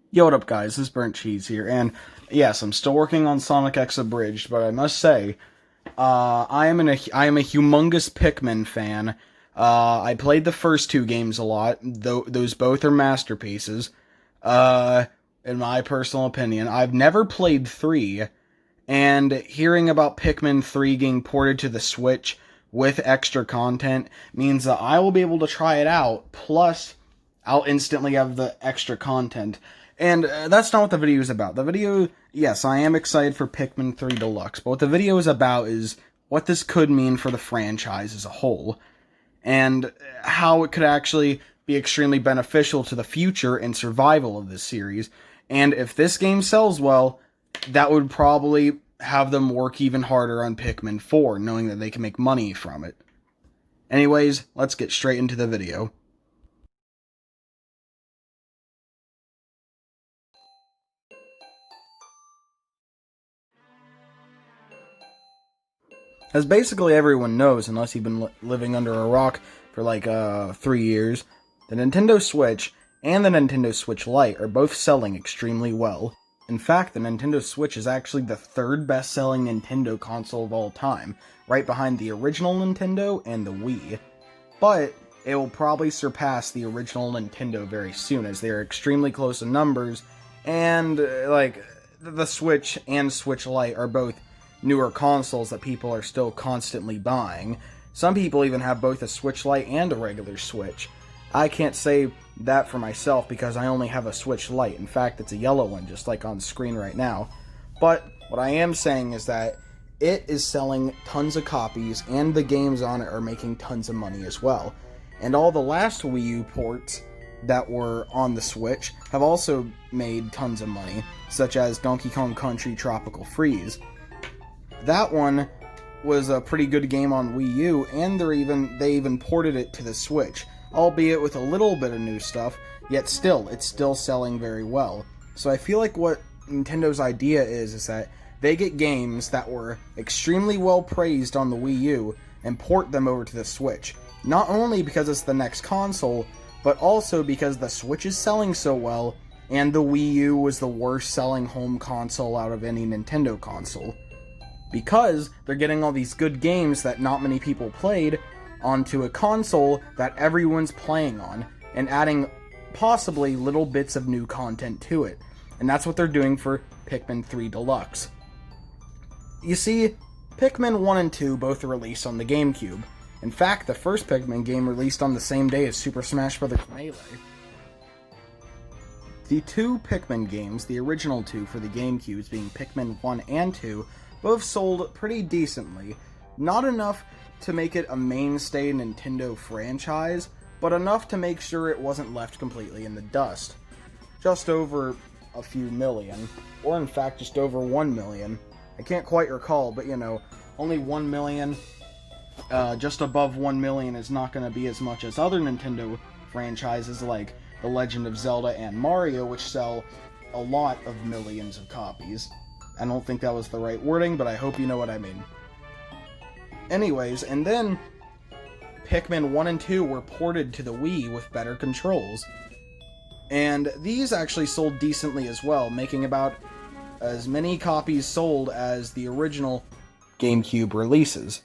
Yo, what up, guys? This is Burnt Cheese here, and yes, I'm still working on Sonic X Abridged, but I must say, I am a humongous Pikmin fan. I played the first two games a lot, though those both are masterpieces. Uh, in my personal opinion, I've never played three, and hearing about Pikmin 3 getting ported to the Switch with extra content means that I will be able to try it out, plus I'll instantly have the extra content. And that's not what the video is about. The video, yes, I am excited for Pikmin 3 Deluxe, but what the video is about is what this could mean for the franchise as a whole, and how it could actually be extremely beneficial to the future and survival of this series. And if this game sells well, that would probably have them work even harder on Pikmin 4, knowing that they can make money from it. Anyways, let's get straight into the video. As basically everyone knows, unless you've been living under a rock for like 3 years, the Nintendo Switch and the Nintendo Switch Lite are both selling extremely well. In fact, the Nintendo Switch is actually the third best-selling Nintendo console of all time, right behind the original Nintendo and the Wii. But it will probably surpass the original Nintendo very soon, as they are extremely close in numbers, and the Switch and Switch Lite are both newer consoles that people are still constantly buying. Some people even have both a Switch Lite and a regular Switch. I can't say that for myself because I only have a Switch Lite. In fact, it's a yellow one, just like on screen right now. But what I am saying is that it is selling tons of copies, and the games on it are making tons of money as well. And all the last Wii U ports that were on the Switch have also made tons of money, such as Donkey Kong Country Tropical Freeze. That one was a pretty good game on Wii U, and they even ported it to the Switch, albeit with a little bit of new stuff, yet still, it's still selling very well. So I feel like what Nintendo's idea is that they get games that were extremely well praised on the Wii U and port them over to the Switch. Not only because it's the next console, but also because the Switch is selling so well, and the Wii U was the worst selling home console out of any Nintendo console. Because they're getting all these good games that not many people played onto a console that everyone's playing on, and adding possibly little bits of new content to it. And that's what they're doing for Pikmin 3 Deluxe. You see, Pikmin 1 and 2 both released on the GameCube. In fact, the first Pikmin game released on the same day as Super Smash Bros. Melee. The two Pikmin games, the original two for the GameCubes being Pikmin 1 and 2, both sold pretty decently. Not enough to make it a mainstay Nintendo franchise, but enough to make sure it wasn't left completely in the dust. Just over a few million, or in fact just over 1 million. I can't quite recall, but only 1 million, just above 1 million is not going to be as much as other Nintendo franchises like The Legend of Zelda and Mario, which sell a lot of millions of copies. I don't think that was the right wording, but I hope you know what I mean. Anyways, and then Pikmin 1 and 2 were ported to the Wii with better controls. And these actually sold decently as well, making about as many copies sold as the original GameCube releases.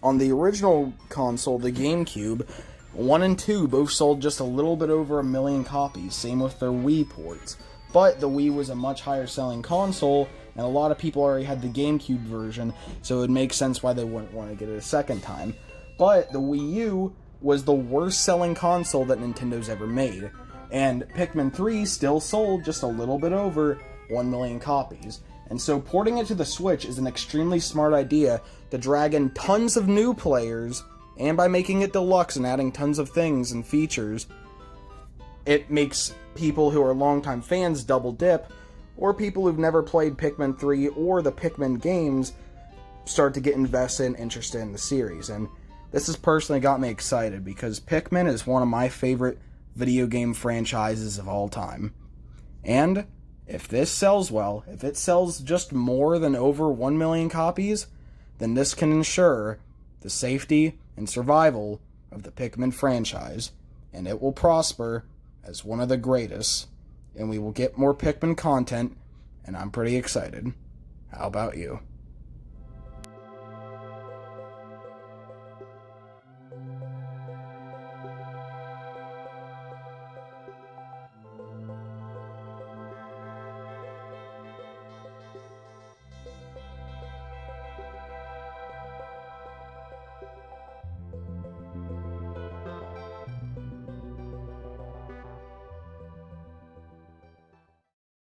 On the original console, the GameCube, 1 and 2 both sold just a little bit over 1 million copies, same with their Wii ports. But the Wii was a much higher selling console, and a lot of people already had the GameCube version, so it would make sense why they wouldn't want to get it a second time. But the Wii U was the worst selling console that Nintendo's ever made, and Pikmin 3 still sold just a little bit over 1 million copies. And so porting it to the Switch is an extremely smart idea to drag in tons of new players, and by making it deluxe and adding tons of things and features, it makes people who are longtime fans double dip, or people who've never played Pikmin 3 or the Pikmin games start to get invested and interested in the series. And this has personally got me excited because Pikmin is one of my favorite video game franchises of all time. And if this sells well, if it sells just more than over 1 million copies, then this can ensure the safety and survival of the Pikmin franchise, and it will prosper as one of the greatest and we will get more Pikmin content, and I'm pretty excited. How about you?